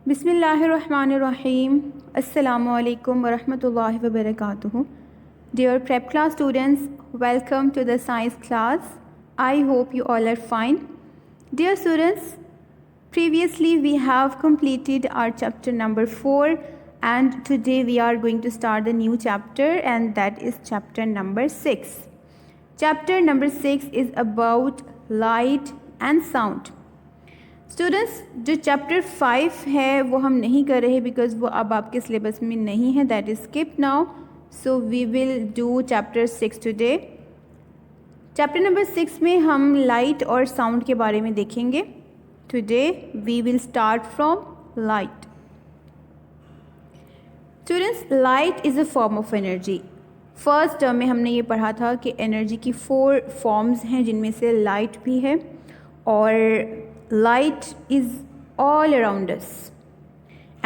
Bismillahirrahmanirrahim. Assalamu alaikum wa rahmatullahi wa barakatuhu. Dear prep class students, welcome to the science class. I hope you all are fine. Dear students, previously we have completed our chapter number 4 and today we are going to start the new chapter and that is chapter number 6. Chapter number 6 is about light and sound. Students जो chapter 5 है वो हम नहीं कर रहे because वो अब आपके सिलेबस में नहीं है, that is skip now. So we will do chapter 6 today. Chapter number 6 में हम लाइट और साउंड के बारे में देखेंगे. Today we will start from light. Students, light is a form of energy. First term में हमने ये पढ़ा था कि एनर्जी की 4 फॉर्म्स हैं जिनमें से लाइट भी है और light is all around us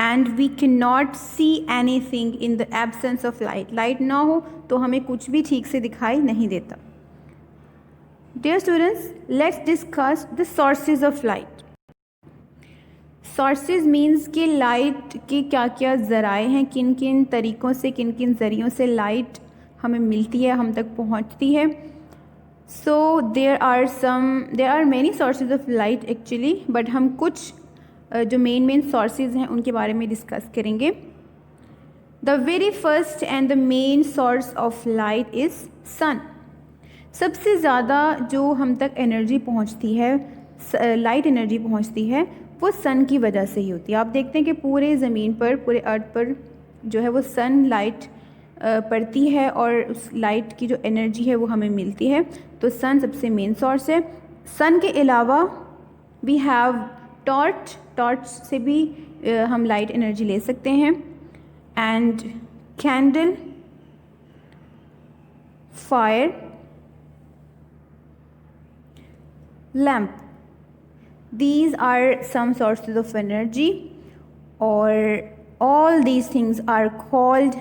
and we cannot see anything in the absence of light. Light ना हो तो हमें कुछ भी ठीक से दिखाई नहीं देता. Dear students, let's discuss the sources of light. Sources means कि light के क्या क्या ज़राए हैं, किन किन तरीक़ों से, किन किन ज़रियों से light हमें मिलती है, हम तक पहुँचती है. So there are many sources of light actually, but हम कुछ जो मेन sources हैं उनके बारे में डिस्कस करेंगे. The very first and the main source of light is sun. सबसे ज़्यादा जो हम तक एनर्जी पहुंचती है, लाइट एनर्जी पहुंचती है, वो सन की वजह से ही होती है. आप देखते हैं कि पूरे ज़मीन पर, पूरे अर्थ पर जो है वो सन लाइट पड़ती है और उस लाइट की जो एनर्जी है वो हमें मिलती है. तो सन सबसे मेन सोर्स है. सन के अलावा वी हैव टॉर्च. टॉर्च से भी हम लाइट एनर्जी ले सकते हैं. And candle, fire, lamp, these are some sources of energy or all these things are called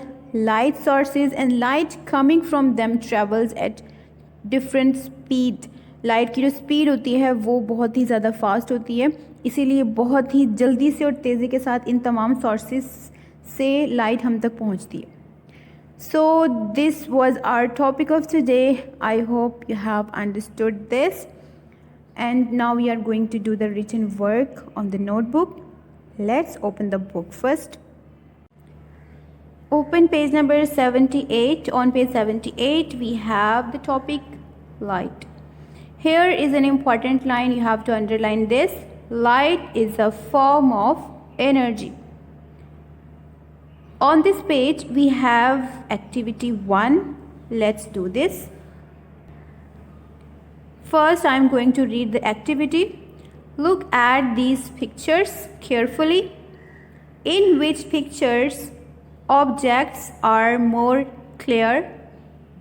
light sources and light coming from them travels at different speed. Light की जो speed होती है वो बहुत ही ज़्यादा फास्ट होती है, इसीलिए बहुत ही जल्दी से और तेज़ी के साथ इन तमाम सोर्सेज से लाइट हम तक पहुंचती है. So this was our topic of today. I hope you have understood this and now we are going to do the written work on the notebook. Let's open the book first. Open page number 78. On page 78 we have the topic light. Here is an important line, you have to underline this. Light is a form of energy. On this page we have activity 1. Let's do this. First I am going to read the activity. Look at these pictures carefully. In which pictures objects are more clear?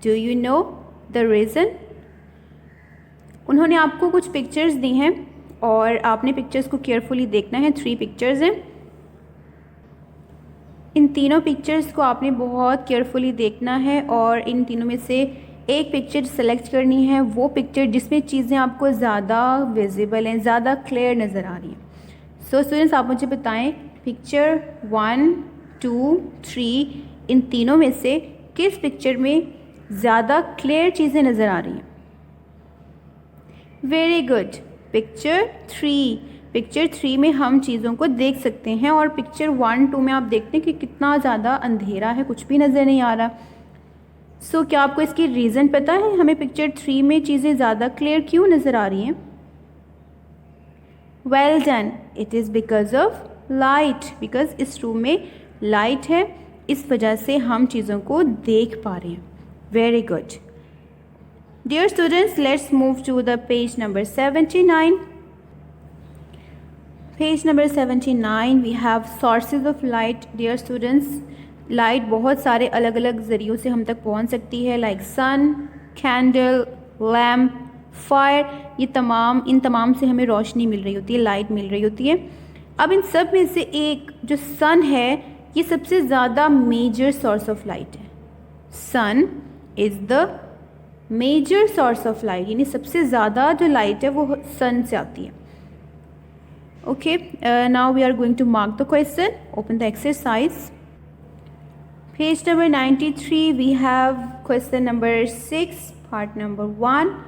Do you know the reason? उन्होंने आपको कुछ pictures दी हैं और आपने pictures को carefully देखना है. 3 pictures हैं. इन तीनों पिक्चर्स को आपने बहुत केयरफुली देखना है और इन तीनों में से एक पिक्चर सेलेक्ट करनी है, वो पिक्चर जिसमें चीज़ें आपको ज़्यादा विजिबल हैं, ज़्यादा क्लियर नज़र आ रही हैं. सो स्टूडेंट्स, आप मुझे बताएं पिक्चर 1, 2, 3 इन तीनों में से किस पिक्चर में ज़्यादा क्लियर चीज़ें नज़र आ रही हैं. Very good. पिक्चर 3. पिक्चर 3 में हम चीज़ों को देख सकते हैं और पिक्चर 1, 2 में आप देखते हैं कि कितना ज़्यादा अंधेरा है, कुछ भी नज़र नहीं आ रहा. सो क्या आपको इसकी रीज़न पता है, हमें पिक्चर 3 में चीज़ें ज़्यादा क्लियर क्यों नज़र आ रही हैं? Well done. It is because of light. Because इस रूम में लाइट है, इस वजह से हम चीज़ों को देख पा रहे हैं. Very good. Dear students, let's move to the page number 79. Page number 79 we have sources of light. Dear students, light बहुत सारे अलग अलग ज़रियों से हम तक पहुंच सकती है, लाइक सन, कैंडल, लैम्प, फायर. ये इन तमाम से हमें रोशनी मिल रही होती है, लाइट मिल रही होती है. अब इन सब में से एक जो सन है, ये सबसे ज़्यादा मेजर सोर्स ऑफ लाइट है. Sun is the major source of light, यानी सबसे ज़्यादा जो लाइट है वो सन से आती है. Okay, now we are going to mark the question. Open the exercise. Page number 93, we have question number 6, part number 1,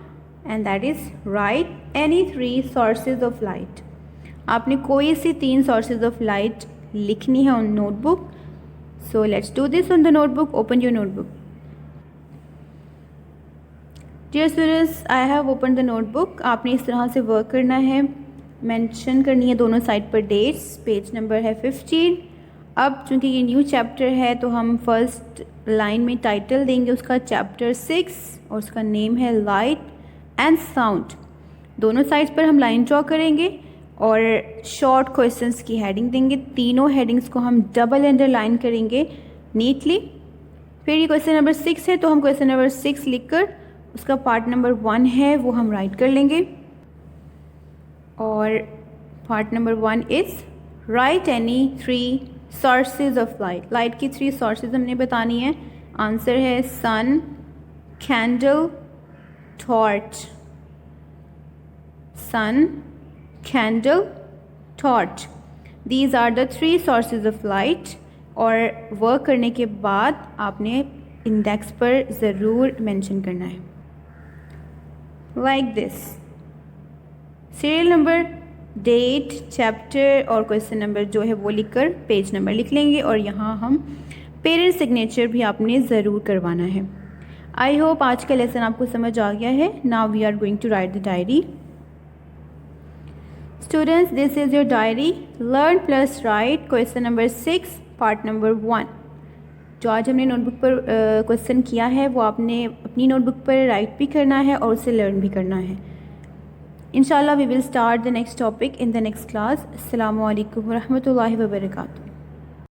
and that is write any 3 sources of light. आपने कोई सी 3 sources of light लिखनी है on notebook. So let's do this on the notebook. Open your notebook. Dear students, I have opened the notebook. आपने इस तरह से work करना है, मेंशन करनी है दोनों साइड पर डेट्स. पेज नंबर है 15. अब चूँकि ये न्यू चैप्टर है तो हम फर्स्ट लाइन में टाइटल देंगे उसका चैप्टर 6 और उसका नेम है लाइट एंड साउंड. दोनों साइड्स पर हम लाइन ड्रॉ करेंगे और शॉर्ट क्वेश्चंस की हेडिंग देंगे. तीनों हेडिंग्स को हम डबल अंडरलाइन करेंगे नीटली. फिर ये क्वेश्चन नंबर 6 है तो हम क्वेश्चन नंबर 6 लिखकर उसका पार्ट नंबर 1 है वो हम राइट कर लेंगे. और part number 1 is write any 3 sources of light. Light की 3 सोर्सेज हमने बतानी है. आंसर है sun, candle, torch. Sun, candle, torch. These are the 3 sources of light. और वर्क करने के बाद आपने इंडेक्स पर ज़रूर मेंशन करना है like this. Serial number, date, chapter और क्वेश्चन नंबर जो है वो लिखकर पेज नंबर लिख लेंगे. और यहाँ हम पेरेंट सिग्नेचर भी आपने ज़रूर करवाना है. आई होप आज का लेसन आपको समझ आ गया है. Now we are going to write the diary. Students, this is your diary. Learn plus write question number 6 part number 1. जो आज हमने नोटबुक पर क्वेश्चन किया है वो आपने अपनी नोटबुक पर राइट भी करना है और उसे लर्न भी करना है. Inshallah, we will start the next topic in the next class. Assalamu alaikum wa rahmatullahi wa barakatuh.